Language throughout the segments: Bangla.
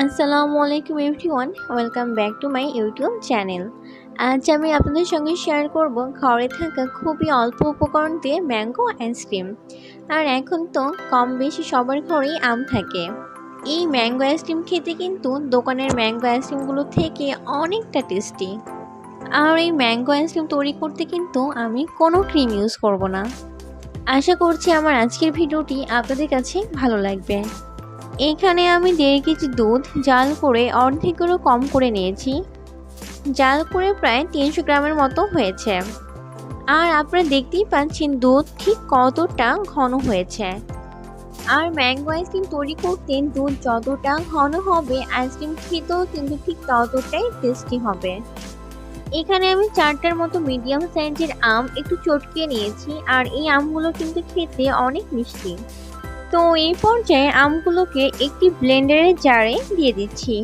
আসসালামু আলাইকুম everyone, welcome back to my YouTube channel. আজ আমি আপনাদের সঙ্গে শেয়ার করব ঘরে থাকা খুবই অল্প উপকরণ দিয়ে ম্যাঙ্গো আইসক্রিম। আর এখন তো কম বেশি সবার ঘরেই আম থাকে। এই ম্যাঙ্গো আইসক্রিম খেতে কিন্তু দোকানের ম্যাঙ্গো আইসক্রিমগুলো থেকে অনেকটা টেস্টি। আর এই ম্যাঙ্গো আইসক্রিম তৈরি করতে কিন্তু আমি কোনো ক্রিম ইউজ করব না। আশা করছি আমার আজকের ভিডিওটি আপনাদের কাছে ভালো লাগবে। এখানে আমি 1.5 কেজি দুধ জাল করে অর্ধেকেরও কম করে নিয়েছি। জাল করে প্রায় 300 গ্রামের মতো হয়েছে। আর আপনারা দেখতেই পাচ্ছেন দুধ ঠিক কতটা ঘন হয়েছে। আর ম্যাঙ্গো আইসক্রিম তৈরি করতে দুধ যতটা ঘন হবে আইসক্রিম খেতেও কিন্তু ঠিক ততটাই টেস্টি হবে। এখানে আমি 4টার মতো মিডিয়াম সাইজের আম একটু চটকিয়ে নিয়েছি। আর এই আমগুলো কিন্তু খেতে অনেক মিষ্টি। তো এই পর্যায়ে আমগুলোকে একটি ব্লেন্ডারের জারে দিয়ে দিচ্ছি।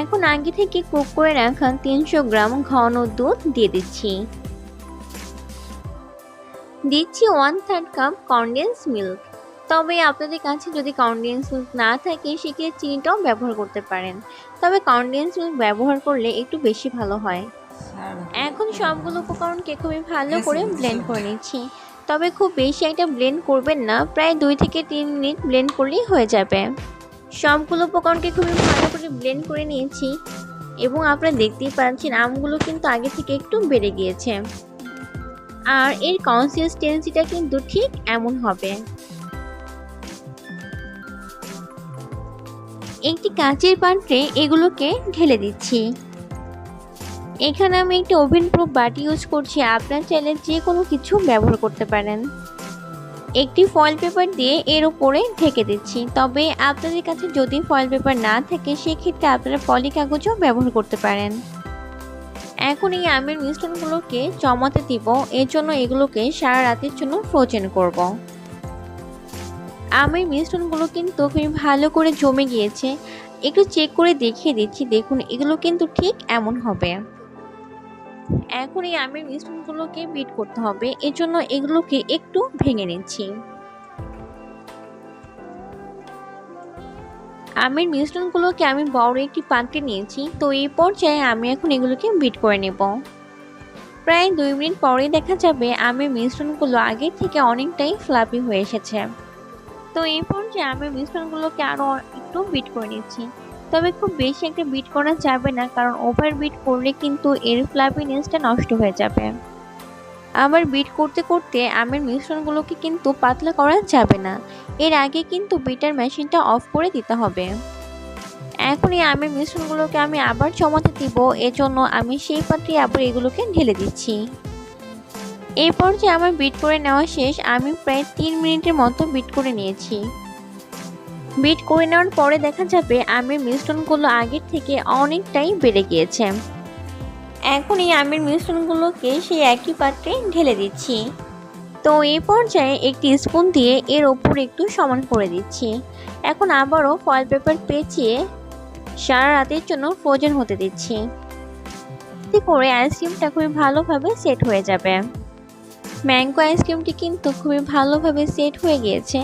এখন আগে থেকে কুক করে রাখা 300 গ্রাম ঘন দুধ দিয়ে দিচ্ছি। 1/3 কাপ কনডেন্স মিল্ক। তবে আপনাদের কাছে যদি কনডেন্স মিল্ক না থাকে সেক্ষেত্রে চিনিটাও ব্যবহার করতে পারেন, তবে কনডেন্স মিল্ক ব্যবহার করলে একটু বেশি ভালো হয়। এখন সবগুলো উপকরণকে খুবই ভালো করে ব্লেন্ড করে নিচ্ছি। তবে খুব বেশি একটা ব্লেন্ড করবেন না, প্রায় 2 থেকে 3 মিনিট ব্লেন্ড করলেই হয়ে যাবে। সবগুলো উপকরণকে খুবই ভালো করে ব্লেন্ড করে নিয়েছি এবং আপনারা দেখতেই পাচ্ছেন আমগুলো কিন্তু আগে থেকে একটু বেড়ে গিয়েছে। আর এর কনসিস্টেন্সিটা কিন্তু ঠিক এমন হবে। একটি কাচের পাত্রে এগুলোকে ঢেলে দিচ্ছি। এখানে আমি একটি ওভেন প্রুফ বাটি ইউজ করছি, আপনার চাইলে যে কোনো কিছু ব্যবহার করতে পারেন। একটি ফয়েল পেপার দিয়ে এর উপরে ঢেকে দিচ্ছি। তবে আপনাদের কাছে যদি ফয়েল পেপার না থাকে সেক্ষেত্রে আপনারা পলি কাগজও ব্যবহার করতে পারেন। এখন এই আমের মিশ্রণগুলোকে জমাতে দিব, এর জন্য এগুলোকে সারা রাতের জন্য ফ্রোজেন করব। আমের মিশ্রণগুলো কিন্তু খুবই ভালো করে জমে গিয়েছে। একটু চেক করে দেখিয়ে দিচ্ছি, দেখুন এগুলো কিন্তু ঠিক এমন হবে। এখন এই আমের মিশ্রণগুলোকে বিট করতে হবে, এজন্য এগুলোকে একটু ভেঙে নিচ্ছি। আমের মিশ্রণগুলোকে আমি বড় একটি পাত্রে নিয়েছি। তো এই পর্যায়ে আমি এখন এগুলোকে বিট করে নেব। প্রায় 2 মিনিট পরে দেখা যাবে আমের মিশ্রণগুলো আগের থেকে অনেকটাই ফ্লাফি হয়ে এসেছে। তো এই পর্যায়ে আমের মিশ্রণগুলোকে আরও একটু বিট করে নিচ্ছি। তবে খুব বেশি একটা বিট করা যাবে না, কারণ ওভার বিট করলে কিন্তু এর ফ্লাফিনেসটা নষ্ট হয়ে যাবে। আবার বিট করতে করতে আমের মিশ্রণগুলোকে কিন্তু পাতলা করা যাবে না, এর আগে কিন্তু বিটার মেশিনটা অফ করে দিতে হবে। এখন এই আমের মিশ্রণগুলোকে আমি আবার জমাতে দিব, এজন্য আমি সেই পাত্রে আবার এগুলোকে ঢেলে দিচ্ছি। এই পর্যায়ে আমার বিট করে নেওয়া শেষ। আমি প্রায় 3 মিনিটের মতো বিট করে নিয়েছি। বিট করে নেওয়ার পরে দেখা যাবে আমের মিশ্রণগুলো আগের থেকে অনেকটাই বেড়ে গিয়েছে। এখন এই আমের মিশ্রণগুলোকে সেই একই পাত্রে ঢেলে দিচ্ছি। তো এই পর্যায়ে একটি স্পুন দিয়ে এর ওপর একটু সমান করে দিচ্ছি। এখন আবারও ফয়েল পেপার পেঁচিয়ে সারা রাতের জন্য ফ্রোজেন হতে দিচ্ছি। এতে করে আইসক্রিমটা খুবই ভালোভাবে সেট হয়ে যাবে। ম্যাঙ্গো আইসক্রিমটি কিন্তু খুবই ভালোভাবে সেট হয়ে গিয়েছে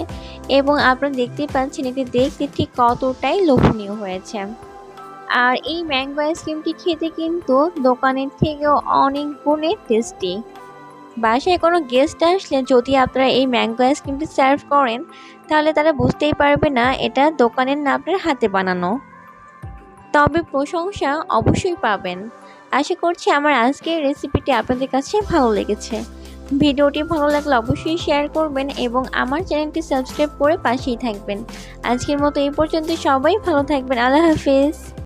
এবং আপনারা দেখতেই পাচ্ছেন এটি দেখতে ঠিক কতটাই লোভনীয় হয়েছে। আর এই ম্যাঙ্গো আইসক্রিমটি খেতে কিন্তু দোকানের থেকেও অনেক গুণে টেস্টি। বাসায় কোনো গেস্ট আসলে যদি আপনারা এই ম্যাঙ্গো আইসক্রিমটি সার্ভ করেন তাহলে তারা বুঝতেই পারবে না এটা দোকানের না আপনার হাতে বানানো। তবে প্রশংসা অবশ্যই পাবেন। আশা করছি আমার আজকের রেসিপিটি আপনাদের কাছে ভালো লেগেছে। ভিডিওটি ভালো লাগলে অবশ্যই শেয়ার করবেন এবং আমার চ্যানেলটি সাবস্ক্রাইব করে পাশেই থাকবেন। আজকের মতো এই পর্যন্ত, সবাই ভালো থাকবেন। আল্লাহ হাফেজ।